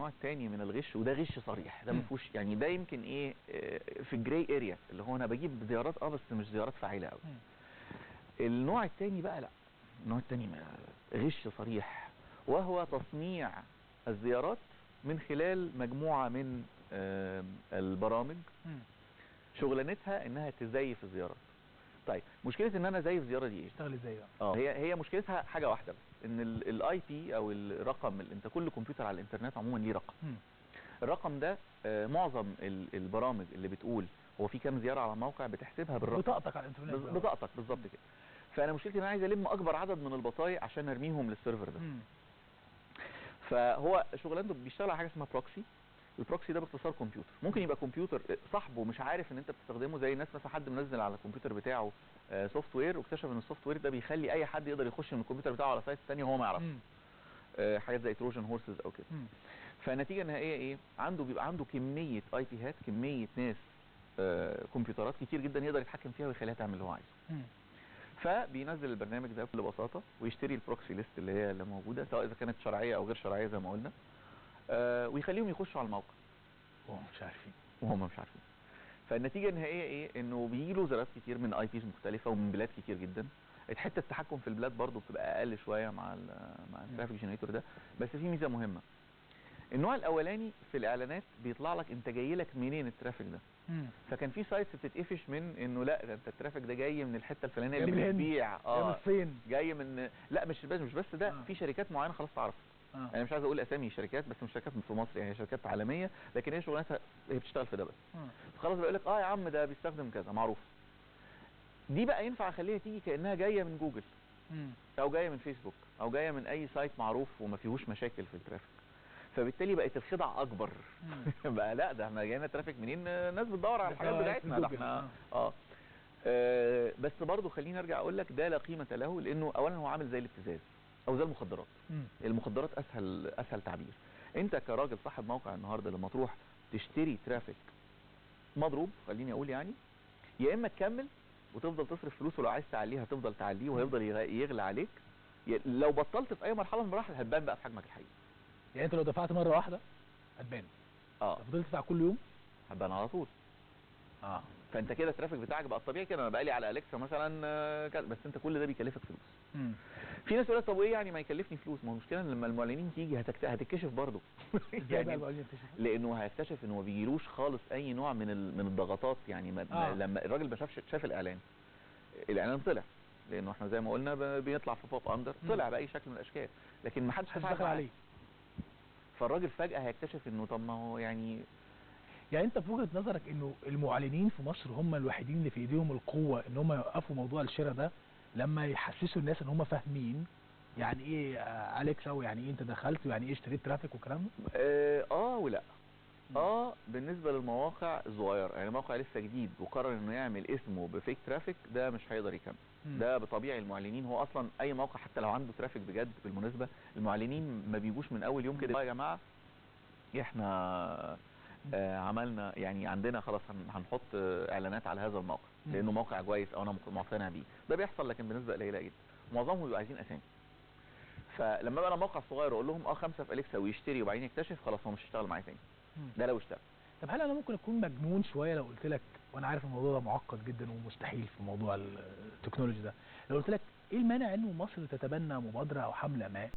النوع الثاني من الغش، وده غش صريح، ده ما فيهوش يعني، ده يمكن ايه في الجراي اريا، اللي هو انا بجيب زيارات بس مش زيارات فاعله قوي. النوع الثاني بقى لا، النوع الثاني غش صريح، وهو تصنيع الزيارات من خلال مجموعه من البرامج شغلانتها انها تزيف الزيارات. طيب مشكله ان انا ازيف زياره دي ايه؟ اشتغل ازاي هي مشكلتها حاجه واحده بس، ان الاي بي او الرقم، انت كل كمبيوتر على الانترنت عموما ليه رقم. الرقم ده معظم البرامج اللي بتقول هو في كام زياره على الموقع بتحسبها بالرقم، بطاقتك على الانترنت، بطاقتك بالظبط كده. فانا مشكلتي ان انا عايز الم اكبر عدد من البطايق عشان ارميهم للسيرفر ده. فهو شغلانته بيشتغل على حاجه اسمها بروكسي. البروكسي ده باختصار كمبيوتر، ممكن يبقى كمبيوتر صاحبه مش عارف ان انت بتستخدمه، زي الناس مثلا حد منزل على الكمبيوتر بتاعه سوفت وير، واكتشف ان السوفت وير ده بيخلي اي حد يقدر يخش من الكمبيوتر بتاعه على سايت ثانيه وهو ما يعرفش. حاجات زي تروجن هورسز او كده. فالنتيجه النهائيه ايه؟ بيبقى عنده كميه اي بي هات، كميه ناس كمبيوترات كتير جدا يقدر يتحكم فيها ويخليها تعمل اللي هو عايزه. فبينزل البرنامج ده بكل بساطه ويشتري البروكسي ليست اللي موجوده، سواء اذا كانت شرعيه او غير شرعيه زي ما قلنا، ويخليهم يخشوا على الموقع وهم مش عارفين. فالنتيجه النهائيه ايه؟ انه بيجي له زيارات كتير من اي بيز مختلفه ومن بلاد كتير جدا. حته التحكم في البلاد برضه بتبقى اقل شويه مع الترافيك جنريتور ده، بس في ميزه مهمه. النوع الاولاني في الاعلانات بيطلع لك انت جاي لك منين الترافيك ده. فكان في سايتس بتتقفش من انه لا، ده انت الترافيك ده جاي من الحته الفلانيه اللي بتبيع من الصين، جاي من، لا مش بس ده، في شركات معينه خلاص تعرف. انا مش عايز اقول اسامي شركات، بس مش شركات في مصر، يعني شركات عالميه، لكن هي شغلانتها هي بتشتغل في ده بس. خلاص بيقول لك يا عم ده بيستخدم كذا معروف. دي بقى ينفع اخليها تيجي كانها جايه من جوجل او جايه من فيسبوك او جايه من اي سايت معروف وما فيهوش مشاكل في الترافيك. فبالتالي بقت الخدعه اكبر. بقى لا، ده احنا جاينا ترافيك منين؟ ناس بتدور على الحاجات بتاعتنا، ده احنا بس برضه خليني ارجع اقول لك ده لا قيمه له، لانه اولا هو عامل زي الابتزاز او زي المخدرات. المخدرات اسهل تعبير. انت كراجل صاحب موقع النهارده لما تروح تشتري ترافيك مضروب، خليني اقول يعني، يا اما تكمل وتفضل تصرف فلوس، ولو عايز تعليه هتفضل تعليه وهيفضل يغلى عليك، لو بطلت في اي مرحله من المراحل هتبان بقى في حجمك الحقيقي. يعني انت لو دفعت مره واحده هتبان، لو فضلت تدفع كل يوم هتبان على طول. فانت كده الترافيك بتاعك بقى الطبيعي كده. انا بقى لي على اليكسا مثلا بس انت كل ده بيكلفك فلوس. في ناس تقول لك طب وايه يعني ما يكلفني فلوس؟ ما هو المشكله ان لما المعلنين تيجي هتتكشف برضه. ازاي بقى المعلنين يكتشفوا؟ لانه هيكتشف انه ما بيجيلوش خالص اي نوع من الضغطات، يعني لما الراجل ما شاف الاعلان طلع، لانه احنا زي ما قلنا بيطلع في بوب اندر، طلع باي شكل من الاشكال، لكن ما حدش دخل عليه. فالراجل فجاه هيكتشف انه طب ما هو يعني انت في وجهه نظرك انه المعلنين في مصر هم الوحيدين اللي في ايديهم القوه ان هم يوقفوا موضوع الشراء ده، لما يحسسوا الناس ان هم فاهمين يعني ايه اليكسا، ويعني ايه انت دخلت، ويعني ايه اشتريت ترافيك والكلام ده؟ ولا بالنسبه للمواقع الصغيره، يعني موقع لسه جديد وقرر انه يعمل اسمه بفيك ترافيك، ده مش هيقدر يكمل. ده بطبيعي المعلنين، هو اصلا اي موقع حتى لو عنده ترافيك بجد، بالمناسبه المعلنين ما بيجوش من اول يوم كده يا جماعه احنا عملنا يعني عندنا خلاص هنحط اعلانات على هذا الموقع لانه موقع كويس او انا مقتنع بيه. ده بيحصل لكن بنسبه قليله جدا، معظمهم بيبقوا عايزين اسامي. فلما بقى موقع صغير اقول لهم 5 في اليكسا ويشتري وبعدين يكتشف، خلاص هو مش هيشتغل معايا تاني. ده لو اشتغل. طب هل انا ممكن اكون مجنون شويه لو قلت لك، وانا عارف الموضوع ده معقد جدا ومستحيل في موضوع التكنولوجي ده، لو قلت لك ايه المانع انه مصر تتبنى مبادره او حمله ما